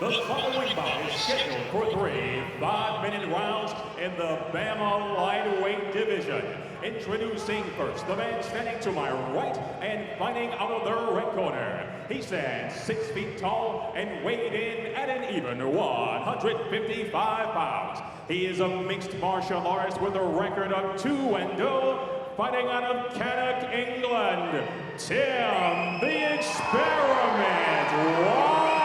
The following bout is scheduled for 3 5-minute rounds in the BAMMA lightweight division. Introducing first, the man standing to my right and fighting out of the red corner. He stands 6 feet tall and weighed in at an even 155 pounds. He is a mixed martial artist with a record of 2-0, fighting out of Cannock, England, Tim the Experiment Wilde.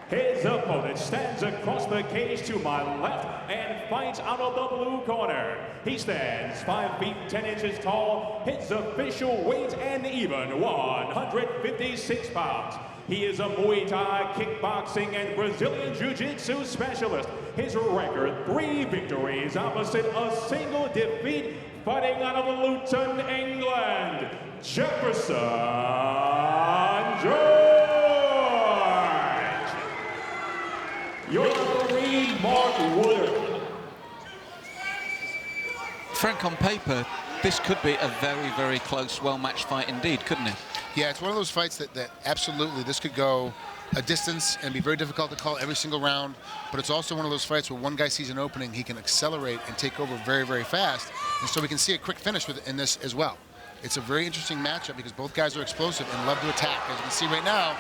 His opponent stands across the cage to my left and fights out of the blue corner. He stands 5 feet 10 inches tall, his official weight an even 156 pounds. He is a Muay Thai, kickboxing, and Brazilian Jiu-Jitsu specialist. His record, 3 victories opposite a single defeat, fighting out of Luton, England, Jefferson Your referee, Mark Wilde. Frank, on paper, this could be a very, very close, well-matched fight indeed, couldn't it? Yeah, it's one of those fights that absolutely this could go a distance and be very difficult to call every single round, but it's also one of those fights where one guy sees an opening, he can accelerate and take over very, very fast, and so we can see a quick finish in this as well. It's a very interesting matchup because both guys are explosive and love to attack. As you can see right now,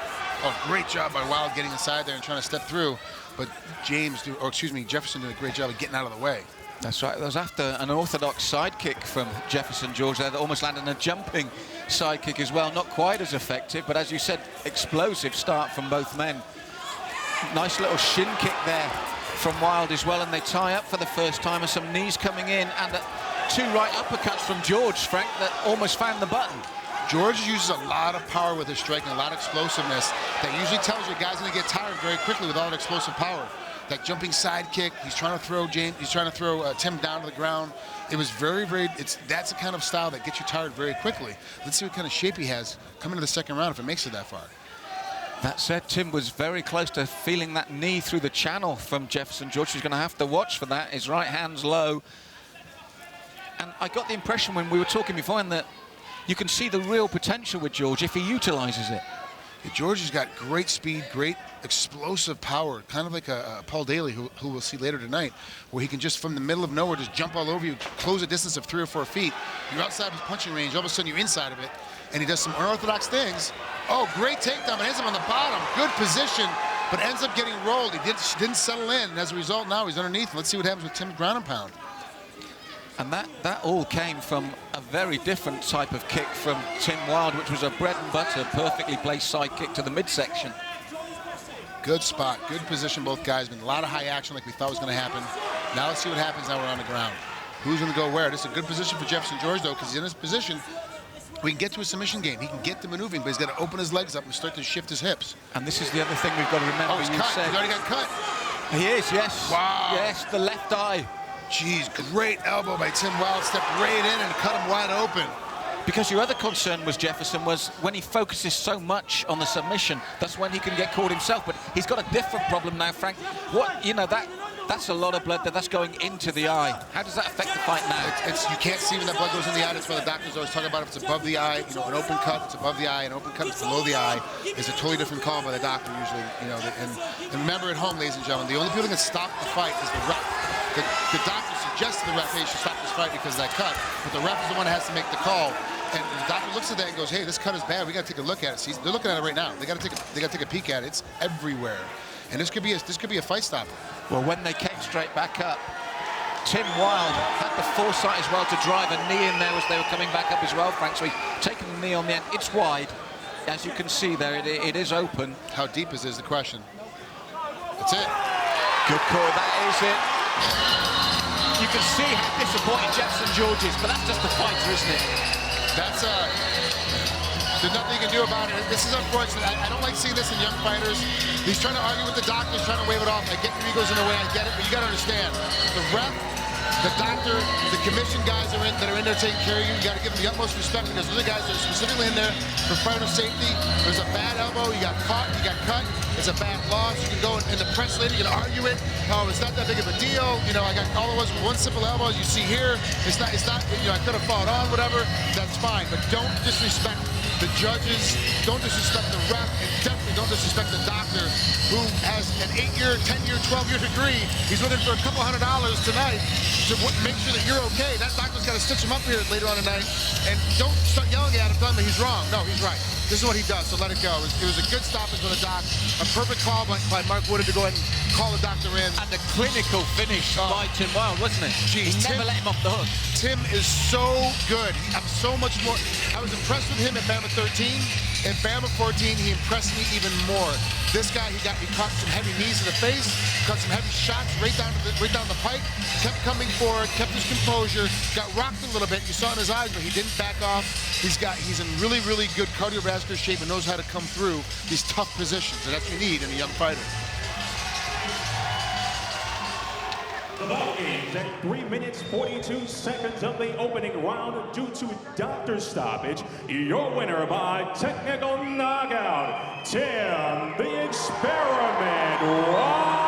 great job by Wilde getting inside there and trying to step through, but Jefferson did a great job of getting out of the way. That's right. That was after an orthodox side kick from Jefferson, George, there that almost landed a jumping side kick as well. Not quite as effective, but as you said, explosive start from both men. Nice little shin kick there from Wilde as well, and they tie up for the first time, and some knees coming in, and 2 right uppercuts from George, Frank, that almost found the button. George uses a lot of power with his striking, a lot of explosiveness that usually tells you a guy's going to get tired very quickly with all that explosive power. That jumping side kick, he's trying to throw Tim down to the ground. It was that's the kind of style that gets you tired very quickly. Let's see what kind of shape he has coming to the second round if it makes it that far. That said, Tim was very close to feeling that knee through the channel from Jefferson. George is going to have to watch for that. His right hand's low. And I got the impression when we were talking before that you can see the real potential with George if he utilizes it. George has got great speed, great explosive power, kind of like a Paul Daly, who we'll see later tonight, where he can just from the middle of nowhere just jump all over you, close a distance of 3 or 4 feet. You're outside his punching range, all of a sudden you're inside of it, and he does some unorthodox things. Oh, great takedown, but ends up on the bottom. Good position, but ends up getting rolled. He didn't settle in, and as a result now he's underneath. Let's see what happens with Tim's ground and pound. And that all came from a very different type of kick from Tim Wilde, which was a bread and butter, perfectly placed side kick to the midsection. Good spot, good position, both guys. Been a lot of high action like we thought was going to happen. Now let's see what happens now we're on the ground. Who's going to go where? This is a good position for Jefferson George, though, because he's in his position. We can get to a submission game. He can get the maneuvering, but he's got to open his legs up and start to shift his hips. And this is the other thing we've got to remember. Oh, he's cut. He already got cut. He is, yes. Wow. Yes, the left eye. Jeez, great elbow by Tim Wilde. Stepped right in and cut him wide open. Because your other concern was Jefferson was when he focuses so much on the submission, that's when he can get caught himself. But he's got a different problem now, Frank. That's a lot of blood that's going into the eye. How does that affect the fight now? You can't see when that blood goes in the eye. That's why the doctors always talk about if it's above the eye. An open cut, it's above the eye. An open cut, it's below the eye. It's a totally different call by the doctor usually. And remember at home, ladies and gentlemen, the only people that can stop the fight is the ref. The doctor suggests to the ref, hey, you should stop this fight because of that cut. But the ref is the one that has to make the call. And the doctor looks at that and goes, hey, this cut is bad. We got to take a look at it. See, they're looking at it right now. They got to take a peek at it. It's everywhere. And this could be a fight stopper. Well, when they came straight back up, Tim Wilde had the foresight as well to drive a knee in there as they were coming back up as well, Frank. So he's taking the knee on the end. It's wide. As you can see there, it is open. How deep is the question? That's it. Good call, that is it. You can see how disappointed Jefferson George is, but that's just a fighter, isn't it? There's nothing you can do about it. This is unfortunate. I don't like seeing this in young fighters. He's trying to argue with the doctors, trying to wave it off. I get your ego's in the way, I get it, but you got to understand. The ref The doctor, the commission guys that are in there taking care of you, you got to give them the utmost respect because those are the guys that are specifically in there for fighter safety. There's a bad elbow, you got caught, you got cut. It's a bad loss. You can go in the press later, you can argue it. Oh, it's not that big of a deal. You know, I got all it was one simple elbow, as you see here. It's not. You know, I could have fought on, whatever. That's fine, but don't disrespect the judges. Don't disrespect the ref, and definitely don't disrespect the doctor who has an 8-year, 10-year, 12-year degree. He's looking for a couple $100 tonight to make sure that you're okay. That doctor's got to stitch him up here later on tonight. And don't start yelling at him, telling him he's wrong. No, he's right. This is what he does, so let it go. It was a good stoppage for the doc. A perfect call by Mark Woodard to go ahead and call the doctor in. And a clinical finish by Tim Wilde, wasn't it? Geez, he never let him off the hook. Tim is so good. I'm so much more. I was impressed with him at BAMMA 13. In BAMMA 14, he impressed me even more. This guy, he caught some heavy knees to the face, caught some heavy shots right down the pipe, kept coming forward, kept his composure, got rocked a little bit. You saw in his eyes, but he didn't back off. He's in really, really good cardiovascular shape and knows how to come through these tough positions, and that's what you need in a young fighter. The ball game's at 3 minutes 42 seconds of the opening round due to doctor stoppage. Your winner by technical knockout, Tim the Experiment Wilde.